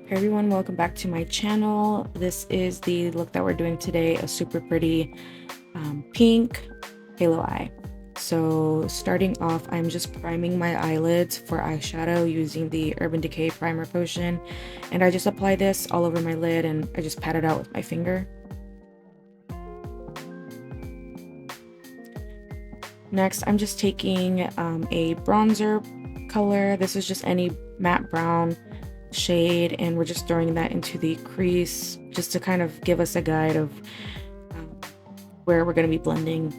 Hey everyone, welcome back to my channel. This is the look that we're doing today, a super pretty pink halo eye. So starting off, I'm just priming my eyelids for eyeshadow using the Urban Decay Primer Potion. And I just apply this all over my lid and I just pat it out with my finger. Next, I'm just taking a bronzer color. This is just any matte brown shade, and we're just throwing that into the crease just to kind of give us a guide of where we're going to be blending.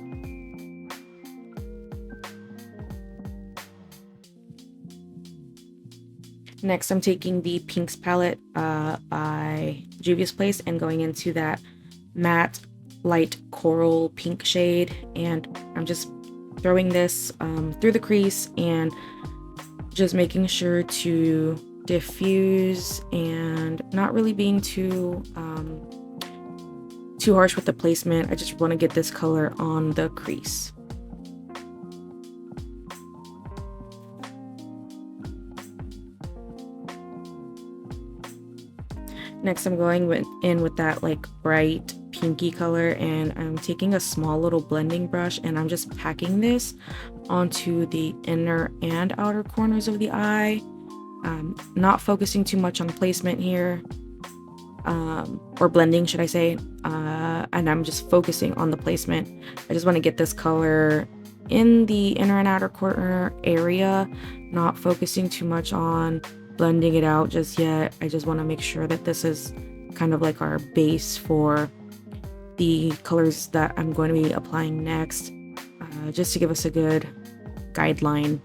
Next, I'm taking the Pinks palette by Juvia's Place and going into that matte light coral pink shade, and I'm just throwing this through the crease and just making sure to diffuse and not really being too harsh with the placement. I just want to get this color on the crease. Next, I'm going in with that like bright pinky color, and I'm taking a small little blending brush and I'm just packing this onto the inner and outer corners of the eye. Not focusing too much on placement here, or blending, should I say, and I'm just focusing on the placement. I just want to get this color in the inner and outer corner area, not focusing too much on blending it out just yet. I just want to make sure that this is kind of like our base for the colors that I'm going to be applying next, just to give us a good guideline.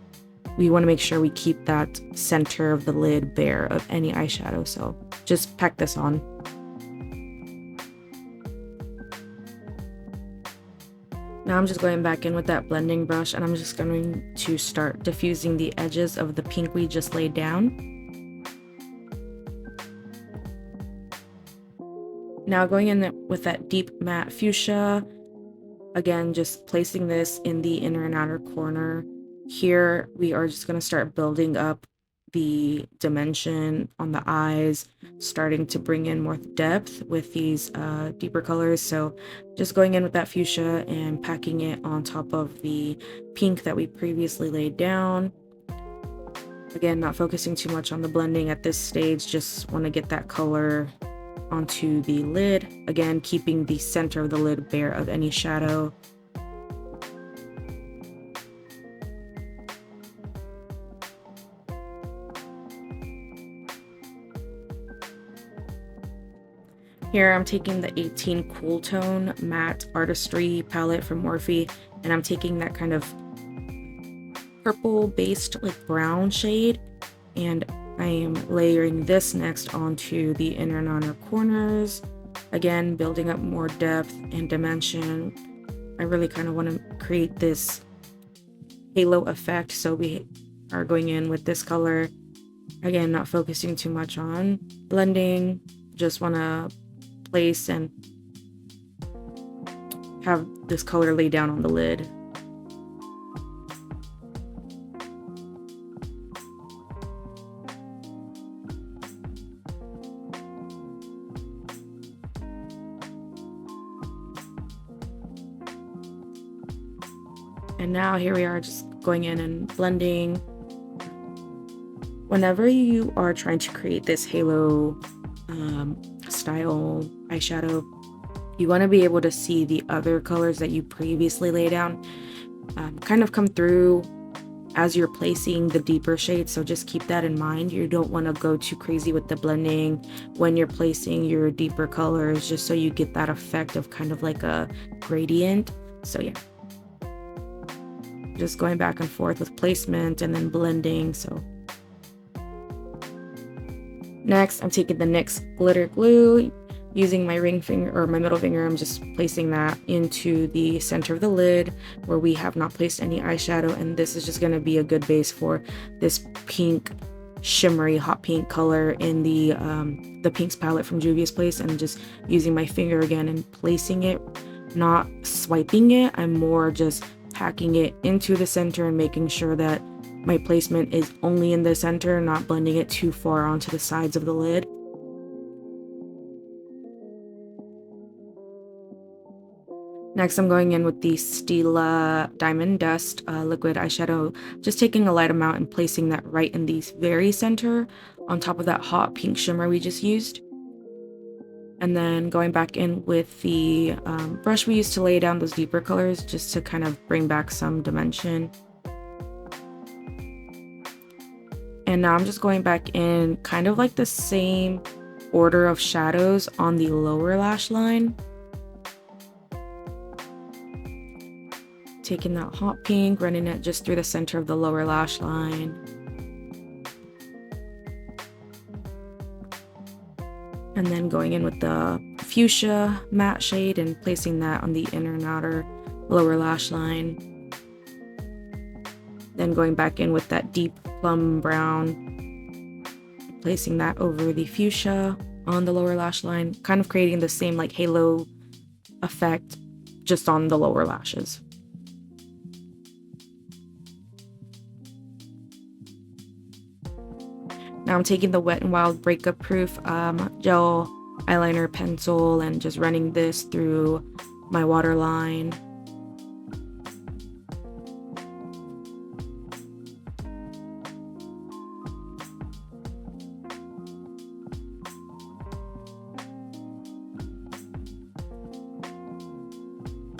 We want to make sure we keep that center of the lid bare of any eyeshadow, so just pack this on. Now I'm just going back in with that blending brush and I'm just going to start diffusing the edges of the pink we just laid down. Now going in with that deep matte fuchsia, again just placing this in the inner and outer corner. Here we are just going to start building up the dimension on the eyes, starting to bring in more depth with these deeper colors. So just going in with that fuchsia and packing it on top of the pink that we previously laid down. Again, not focusing too much on the blending at this stage, just want to get that color onto the lid. Again, keeping the center of the lid bare of any shadow. Here I'm taking the 18 Cool Tone Matte Artistry palette from Morphe, and I'm taking that kind of purple based like brown shade, and I am layering this next onto the inner and outer corners, again building up more depth and dimension. I really kind of want to create this halo effect, so we are going in with this color, again not focusing too much on blending, just want to place and have this color lay down on the lid. And now here we are just going in and blending. Whenever you are trying to create this halo style eyeshadow, you want to be able to see the other colors that you previously laid down kind of come through as you're placing the deeper shades, so just keep that in mind. You don't want to go too crazy with the blending when you're placing your deeper colors, just so you get that effect of kind of like a gradient. So yeah, just going back and forth with placement and then blending. So next, I'm taking the NYX glitter glue, using my ring finger or my middle finger. I'm just placing that into the center of the lid where we have not placed any eyeshadow, and this is just going to be a good base for this pink, shimmery hot pink color in the Pinks palette from Juvia's Place. And just using my finger again and placing it, not swiping it. I'm more just packing it into the center and making sure that my placement is only in the center, not blending it too far onto the sides of the lid. Next, I'm going in with the Stila Diamond Dust liquid eyeshadow, just taking a light amount and placing that right in the very center on top of that hot pink shimmer we just used. And then going back in with the brush we used to lay down those deeper colors just to kind of bring back some dimension. And now I'm just going back in kind of like the same order of shadows on the lower lash line. Taking that hot pink, running it just through the center of the lower lash line. And then going in with the fuchsia matte shade and placing that on the inner and outer lower lash line. Then going back in with that deep plum brown, placing that over the fuchsia on the lower lash line, kind of creating the same like halo effect just on the lower lashes. Now I'm taking the Wet n Wild Breakup Proof gel eyeliner pencil and just running this through my waterline.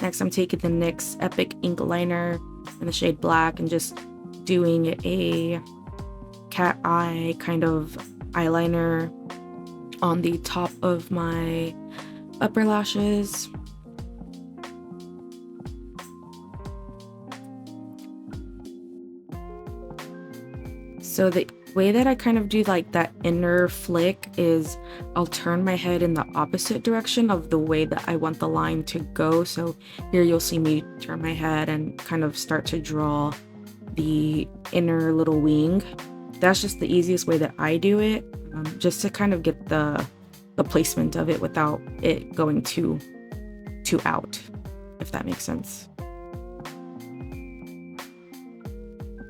Next, I'm taking the NYX Epic Ink Liner in the shade Black and just doing a cat eye kind of eyeliner on the top of my upper lashes. So the way that I kind of do like that inner flick is I'll turn my head in the opposite direction of the way that I want the line to go. So here you'll see me turn my head and kind of start to draw the inner little wing. That's just the easiest way that I do it, just to kind of get the placement of it without it going too out, if that makes sense.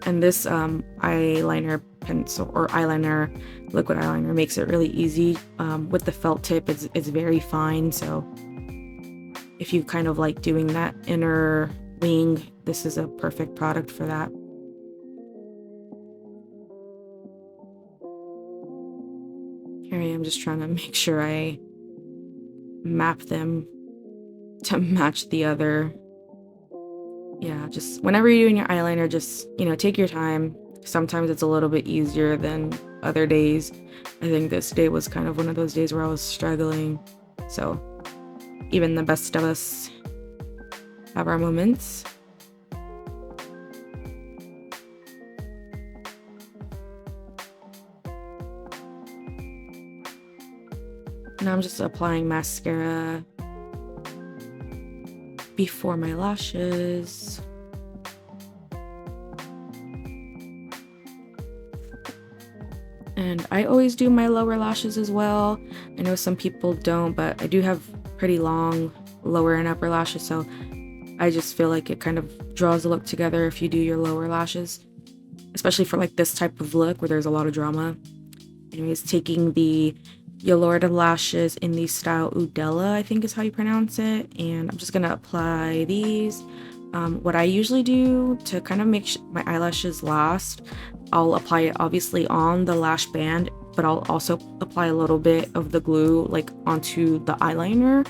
And this eyeliner pencil or eyeliner, liquid eyeliner, makes it really easy. With the felt tip, it's very fine, so if you kind of like doing that inner wing, this is a perfect product for that. Here I am just trying to make sure I map them to match the other. Yeah, just whenever you're doing your eyeliner, just, you know, take your time. Sometimes it's a little bit easier than other days. I think this day was kind of one of those days where I was struggling. So even the best of us have our moments. Now I'm just applying mascara before my lashes. And I always do my lower lashes as well. I know some people don't, but I do have pretty long lower and upper lashes, so I just feel like it kind of draws the look together if you do your lower lashes, especially for like this type of look where there's a lot of drama. Anyways, taking the Yolorda lashes in the style Udella, I think is how you pronounce it, and I'm just gonna apply these. What I usually do to kind of make my eyelashes last, I'll apply it obviously on the lash band, but I'll also apply a little bit of the glue like onto the eyeliner.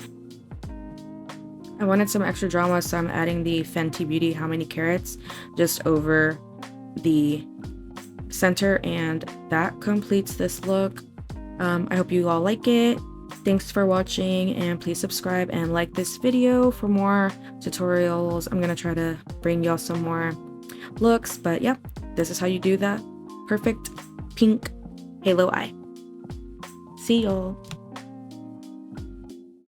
I wanted some extra drama, so I'm adding the Fenty Beauty How Many Carats just over the center, and that completes this look. I hope you all like it. Thanks for watching, and please subscribe and like this video for more tutorials. I'm gonna try to bring y'all some more looks, but yeah, this is how you do that perfect pink halo eye. See y'all.